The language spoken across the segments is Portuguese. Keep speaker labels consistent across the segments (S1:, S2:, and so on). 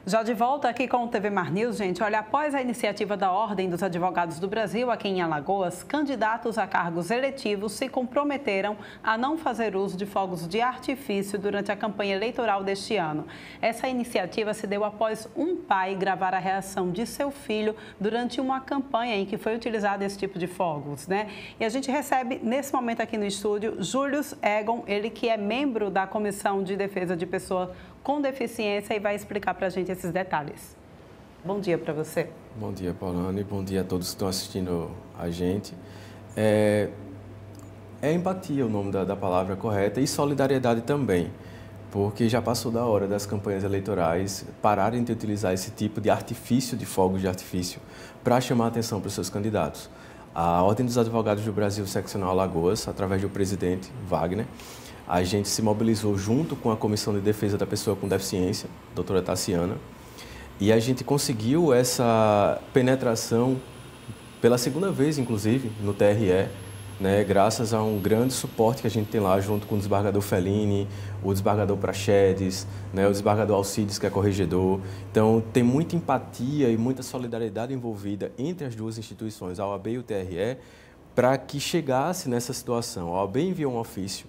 S1: Já de volta aqui com o TV Mar News, gente. Olha, após a iniciativa da Ordem dos Advogados do Brasil aqui em Alagoas, candidatos a cargos eletivos se comprometeram a não fazer uso de fogos de artifício durante a campanha eleitoral deste ano. Essa iniciativa se deu após um pai gravar a reação de seu filho durante uma campanha em que foi utilizado esse tipo de fogos, né? E a gente recebe nesse momento aqui no estúdio Júlio Egon, ele que é membro da Comissão de Defesa de Pessoa com Deficiência e vai explicar para a gente esses detalhes. Bom dia para você.
S2: Bom dia, Paulane. Bom dia a todos que estão assistindo a gente. É empatia o nome da palavra correta e solidariedade também, porque já passou da hora das campanhas eleitorais pararem de utilizar esse tipo de artifício, de fogos de artifício, para chamar a atenção para os seus candidatos. A Ordem dos Advogados do Brasil, Seccional Alagoas, através do presidente Wagner, a gente se mobilizou junto com a Comissão de Defesa da Pessoa com Deficiência, doutora Tassiana, e a gente conseguiu essa penetração pela segunda vez, inclusive, no TRE, né, graças a um grande suporte que a gente tem lá, junto com o desembargador Fellini, o desembargador Praxedes, né, o desembargador Alcides, que é corregedor. Então, tem muita empatia e muita solidariedade envolvida entre as duas instituições, a OAB e o TRE, para que chegasse nessa situação. A OAB enviou um ofício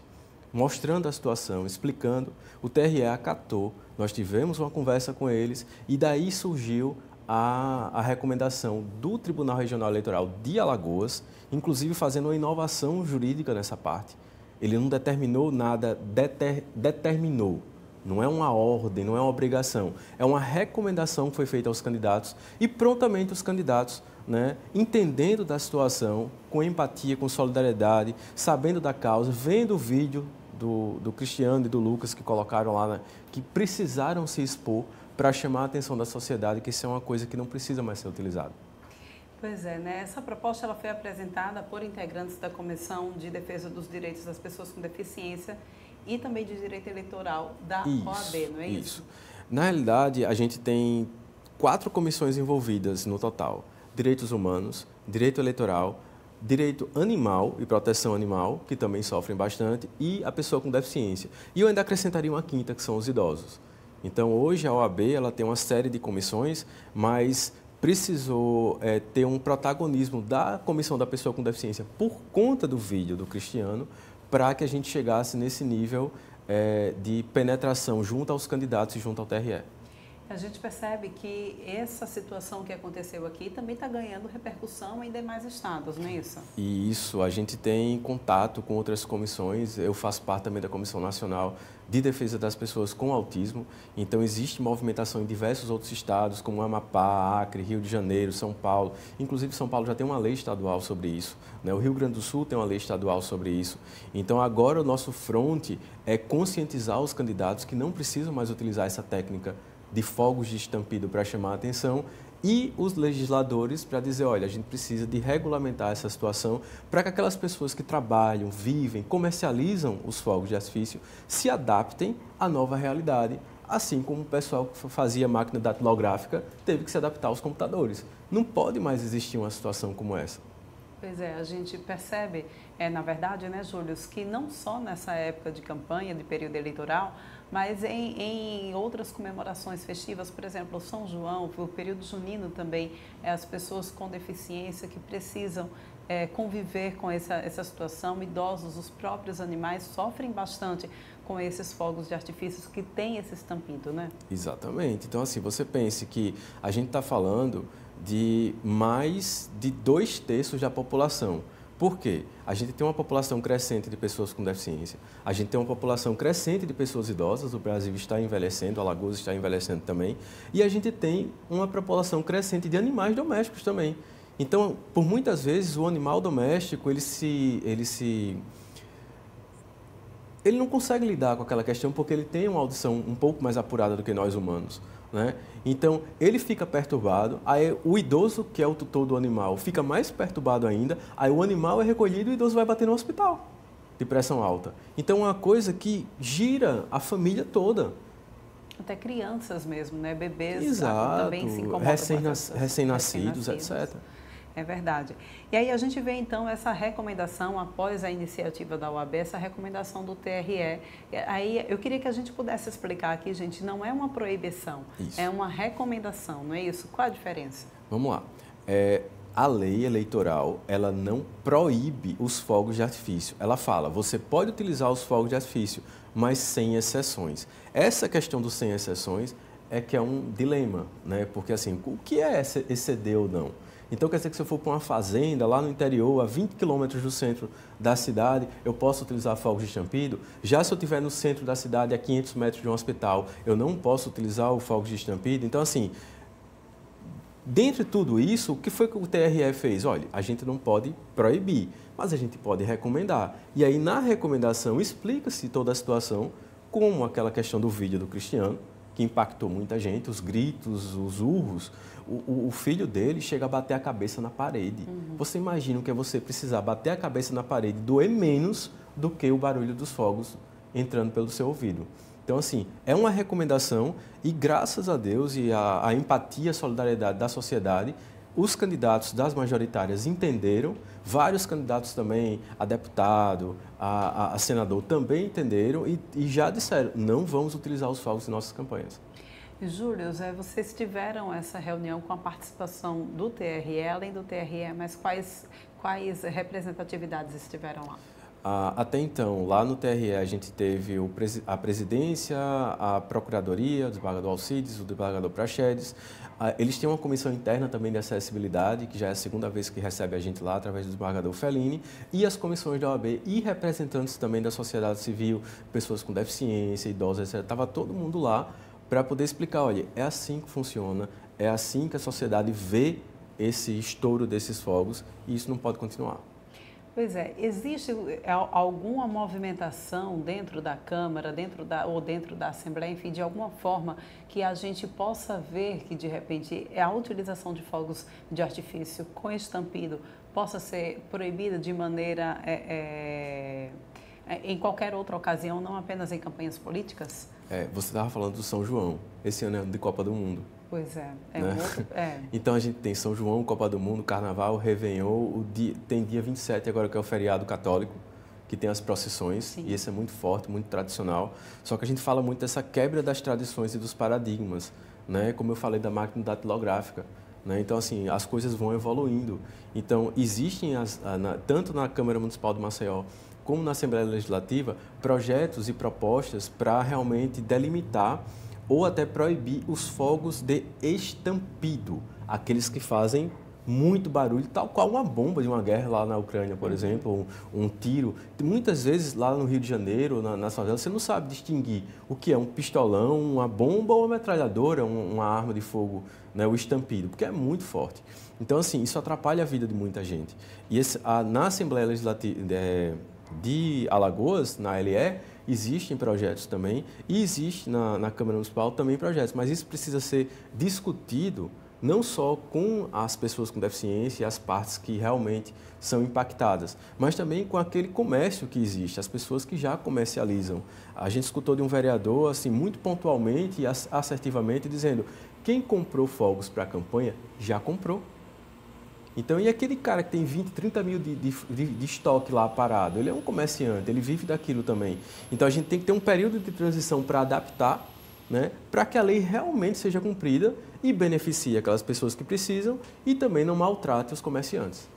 S2: mostrando a situação, explicando, o TRE acatou, nós tivemos uma conversa com eles e daí surgiu a recomendação do Tribunal Regional Eleitoral de Alagoas, inclusive fazendo uma inovação jurídica nessa parte. Ele não determinou nada, determinou. Não é uma ordem, não é uma obrigação. É uma recomendação que foi feita aos candidatos e prontamente os candidatos, né, entendendo da situação, com empatia, com solidariedade, sabendo da causa, vendo o vídeo do Cristiano e do Lucas que colocaram lá, né, que precisaram se expor para chamar a atenção da sociedade que isso é uma coisa que não precisa mais ser utilizada.
S1: Pois é, né? Essa proposta ela foi apresentada por integrantes da Comissão de Defesa dos Direitos das Pessoas com Deficiência e também de Direito Eleitoral da OAB, não é isso?
S2: Isso. Na realidade, a gente tem 4 comissões envolvidas no total: Direitos Humanos, Direito Eleitoral, Direito Animal e Proteção Animal, que também sofrem bastante, e a pessoa com deficiência. E eu ainda acrescentaria uma quinta, que são os idosos. Então, hoje a OAB ela tem uma série de comissões, mas precisou ter um protagonismo da Comissão da Pessoa com Deficiência por conta do vídeo do Cristiano, para que a gente chegasse nesse nível de penetração junto aos candidatos e junto ao TRE.
S1: A gente percebe que essa situação que aconteceu aqui também está ganhando repercussão em demais estados, não é isso?
S2: E isso, a gente tem contato com outras comissões, eu faço parte também da Comissão Nacional de Defesa das Pessoas com Autismo, então existe movimentação em diversos outros estados, como Amapá, Acre, Rio de Janeiro, São Paulo. Inclusive, São Paulo já tem uma lei estadual sobre isso, né? O Rio Grande do Sul tem uma lei estadual sobre isso. Então, agora o nosso fronte é conscientizar os candidatos que não precisam mais utilizar essa técnica de fogos de estampido para chamar a atenção e os legisladores para dizer, olha, a gente precisa de regulamentar essa situação para que aquelas pessoas que trabalham, vivem, comercializam os fogos de artifício se adaptem à nova realidade, assim como o pessoal que fazia máquina datilográfica teve que se adaptar aos computadores. Não pode mais existir uma situação como essa.
S1: Pois é, a gente percebe, na verdade, né, Júlio, que não só nessa época de campanha, de período eleitoral, mas em outras comemorações festivas, por exemplo, o São João, o período junino também, as pessoas com deficiência que precisam conviver com essa situação, idosos, os próprios animais sofrem bastante com esses fogos de artifícios que têm esse estampido, né?
S2: Exatamente. Então, assim, você pense que a gente está falando de mais de 2/3 da população. Por quê? A gente tem uma população crescente de pessoas com deficiência, a gente tem uma população crescente de pessoas idosas, o Brasil está envelhecendo, Alagoas está envelhecendo também, e a gente tem uma população crescente de animais domésticos também. Então, por muitas vezes, o animal doméstico, ele não consegue lidar com aquela questão porque ele tem uma audição um pouco mais apurada do que nós humanos, né? Então, ele fica perturbado, aí o idoso, que é o tutor do animal, fica mais perturbado ainda, aí o animal é recolhido e o idoso vai bater no hospital de pressão alta. Então, é uma coisa que gira a família toda.
S1: Até crianças mesmo, né? Bebês.
S2: Exato,
S1: Também se incomodam
S2: recém-nascidos, etc.
S1: É verdade. E aí a gente vê então essa recomendação, após a iniciativa da OAB, essa recomendação do TRE. Aí eu queria que a gente pudesse explicar aqui, gente, não é uma proibição,
S2: Isso.
S1: é uma recomendação, não é isso? Qual a diferença?
S2: Vamos lá. A lei eleitoral, ela não proíbe os fogos de artifício. Ela fala, você pode utilizar os fogos de artifício, mas sem exceções. Essa questão do sem exceções é que é um dilema, né? Porque assim, o que é exceder ou não? Então quer dizer que se eu for para uma fazenda lá no interior, a 20 quilômetros do centro da cidade, eu posso utilizar fogos de estampido? Já se eu estiver no centro da cidade, a 500 metros de um hospital, eu não posso utilizar o fogos de estampido? Então assim, dentre tudo isso, o que foi que o TRE fez? Olha, a gente não pode proibir, mas a gente pode recomendar. E aí, na recomendação, explica-se toda a situação, como aquela questão do vídeo do Cristiano, que impactou muita gente, os gritos, os urros. O filho dele chega a bater a cabeça na parede. Você imagina o que é você precisar bater a cabeça na parede, doer menos do que o barulho dos fogos entrando pelo seu ouvido. Então, assim, é uma recomendação e, graças a Deus e a empatia, a solidariedade da sociedade, os candidatos das majoritárias entenderam, vários candidatos também a deputado, a senador também entenderam e já disseram, não vamos utilizar os fogos em nossas campanhas.
S1: Júlio, vocês tiveram essa reunião com a participação do TRE, além do TRE, mas quais representatividades estiveram lá?
S2: Até então, lá no TRE, a gente teve a presidência, a procuradoria, o desembargador Alcides, o desembargador Praxedes. Eles têm uma comissão interna também de acessibilidade, que já é a segunda vez que recebe a gente lá, através do desembargador Fellini, e as comissões da OAB e representantes também da sociedade civil, pessoas com deficiência, idosos, etc. Estava todo mundo lá para poder explicar, olha, é assim que funciona, é assim que a sociedade vê esse estouro desses fogos e isso não pode continuar.
S1: Pois é, existe alguma movimentação dentro da Câmara, dentro da Assembleia, enfim, de alguma forma que a gente possa ver que, de repente, a utilização de fogos de artifício com estampido possa ser proibida de maneira, em qualquer outra ocasião, não apenas em campanhas políticas?
S2: Você estava falando do São João, esse ano é ano de Copa do Mundo.
S1: Pois é,
S2: né? Então a gente tem São João, Copa do Mundo, Carnaval, Réveillon, tem dia 27 agora que é o feriado católico, que tem as procissões. Sim. E esse é muito forte, muito tradicional. Só que a gente fala muito dessa quebra das tradições e dos paradigmas, né? Como eu falei da máquina datilográfica. Né? Então, assim, as coisas vão evoluindo. Então, existem, tanto na Câmara Municipal de Maceió, como na Assembleia Legislativa, projetos e propostas para realmente delimitar ou até proibir os fogos de estampido, aqueles que fazem muito barulho, tal qual uma bomba de uma guerra lá na Ucrânia, por exemplo, um tiro. Muitas vezes lá no Rio de Janeiro, nas favelas, você não sabe distinguir o que é um pistolão, uma bomba ou uma metralhadora, uma arma de fogo, né, o estampido, porque é muito forte. Então, assim, isso atrapalha a vida de muita gente. E na Assembleia Legislativa de Alagoas, na LE, existem projetos também e existe na Câmara Municipal também projetos, mas isso precisa ser discutido não só com as pessoas com deficiência e as partes que realmente são impactadas, mas também com aquele comércio que existe, as pessoas que já comercializam. A gente escutou de um vereador, assim, muito pontualmente e assertivamente, dizendo: quem comprou fogos para a campanha já comprou. Então, e aquele cara que tem 20, 30 mil de estoque lá parado? Ele é um comerciante, ele vive daquilo também. Então, a gente tem que ter um período de transição para adaptar, né, para que a lei realmente seja cumprida e beneficie aquelas pessoas que precisam e também não maltrate os comerciantes.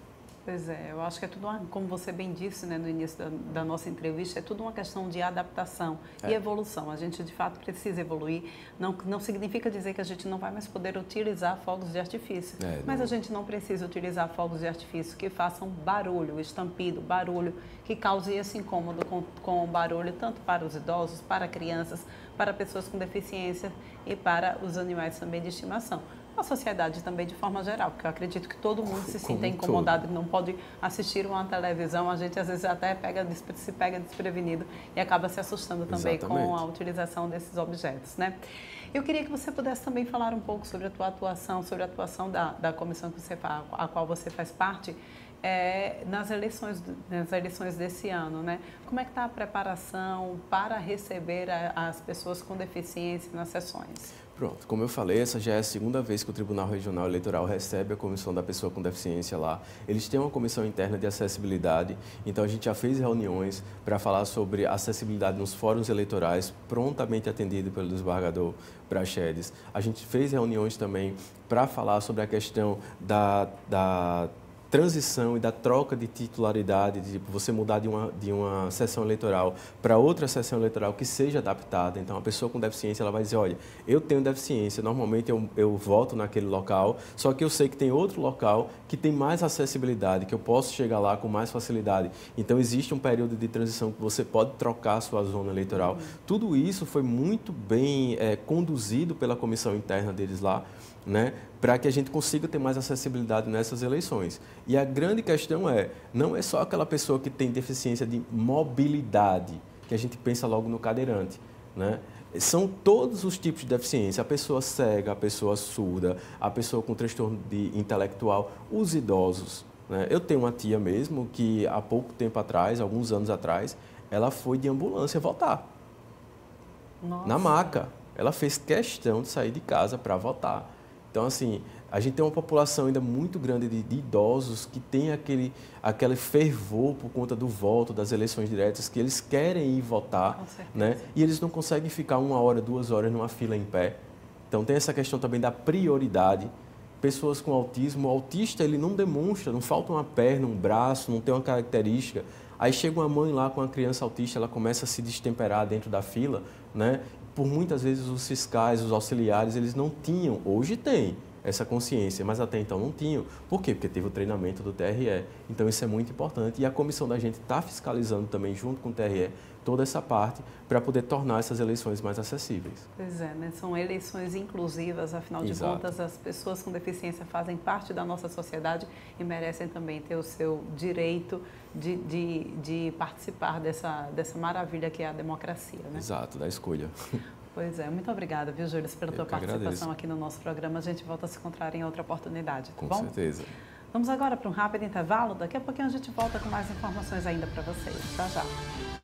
S1: Pois é, eu acho que é tudo, como você bem disse, né, no início da nossa entrevista, é tudo uma questão de adaptação e evolução. A gente, de fato, precisa evoluir. Não significa dizer que a gente não vai mais poder utilizar fogos de artifício, mas a gente não precisa utilizar fogos de artifício que façam barulho, estampido, barulho, que cause esse incômodo com o barulho, tanto para os idosos, para crianças, para pessoas com deficiência e para os animais também de estimação. A sociedade também de forma geral, porque eu acredito que todo mundo se sinta incomodado e não pode assistir uma televisão, a gente às vezes até se pega desprevenido e acaba se assustando também com a utilização desses objetos, né? Eu queria que você pudesse também falar um pouco sobre a tua atuação, sobre a atuação da comissão a qual você faz parte, nas eleições desse ano, né? Como é que está a preparação para receber as pessoas com deficiência nas sessões?
S2: Pronto, como eu falei, essa já é a segunda vez que o Tribunal Regional Eleitoral recebe a comissão da pessoa com deficiência lá. Eles têm uma comissão interna de acessibilidade, então a gente já fez reuniões para falar sobre acessibilidade nos fóruns eleitorais, prontamente atendido pelo desembargador Praxedes. A gente fez reuniões também para falar sobre a questão da transição e da troca de titularidade, de você mudar de uma sessão eleitoral para outra sessão eleitoral que seja adaptada. Então, a pessoa com deficiência ela vai dizer, olha, eu tenho deficiência, normalmente eu voto naquele local, só que eu sei que tem outro local que tem mais acessibilidade, que eu posso chegar lá com mais facilidade. Então, existe um período de transição que você pode trocar a sua zona eleitoral. Tudo isso foi muito bem conduzido pela comissão interna deles lá, né, para que a gente consiga ter mais acessibilidade nessas eleições. E a grande questão não é só aquela pessoa que tem deficiência de mobilidade, que a gente pensa logo no cadeirante, né? São todos os tipos de deficiência, a pessoa cega, a pessoa surda, a pessoa com transtorno intelectual, os idosos, né? Eu tenho uma tia mesmo que há pouco tempo atrás, alguns anos atrás, ela foi de ambulância votar. Nossa. Na maca. Ela fez questão de sair de casa para votar. Então, assim, a gente tem uma população ainda muito grande de idosos que tem aquele fervor por conta do voto, das eleições diretas, que eles querem ir votar, né? E eles não conseguem ficar 1 hora, 2 horas numa fila em pé. Então, tem essa questão também da prioridade. Pessoas com autismo, o autista ele não demonstra, não falta uma perna, um braço, não tem uma característica. Aí chega uma mãe lá com uma criança autista, ela começa a se destemperar dentro da fila, né? Por muitas vezes os fiscais, os auxiliares, eles não tinham, hoje tem essa consciência, mas até então não tinham. Por quê? Porque teve o treinamento do TRE. Então isso é muito importante e a comissão da gente está fiscalizando também, junto com o TRE, toda essa parte para poder tornar essas eleições mais acessíveis.
S1: Pois é, né? São eleições inclusivas, afinal de contas, as pessoas com deficiência fazem parte da nossa sociedade e merecem também ter o seu direito de participar dessa maravilha que é a democracia, né?
S2: Exato, da escolha.
S1: Pois é, muito obrigada, viu, Júlio, pela tua participação aqui no nosso programa. A gente volta a se encontrar em outra oportunidade, tá bom?
S2: Com certeza.
S1: Vamos agora para um rápido intervalo. Daqui a pouquinho a gente volta com mais informações ainda para vocês. Tchau, tchau.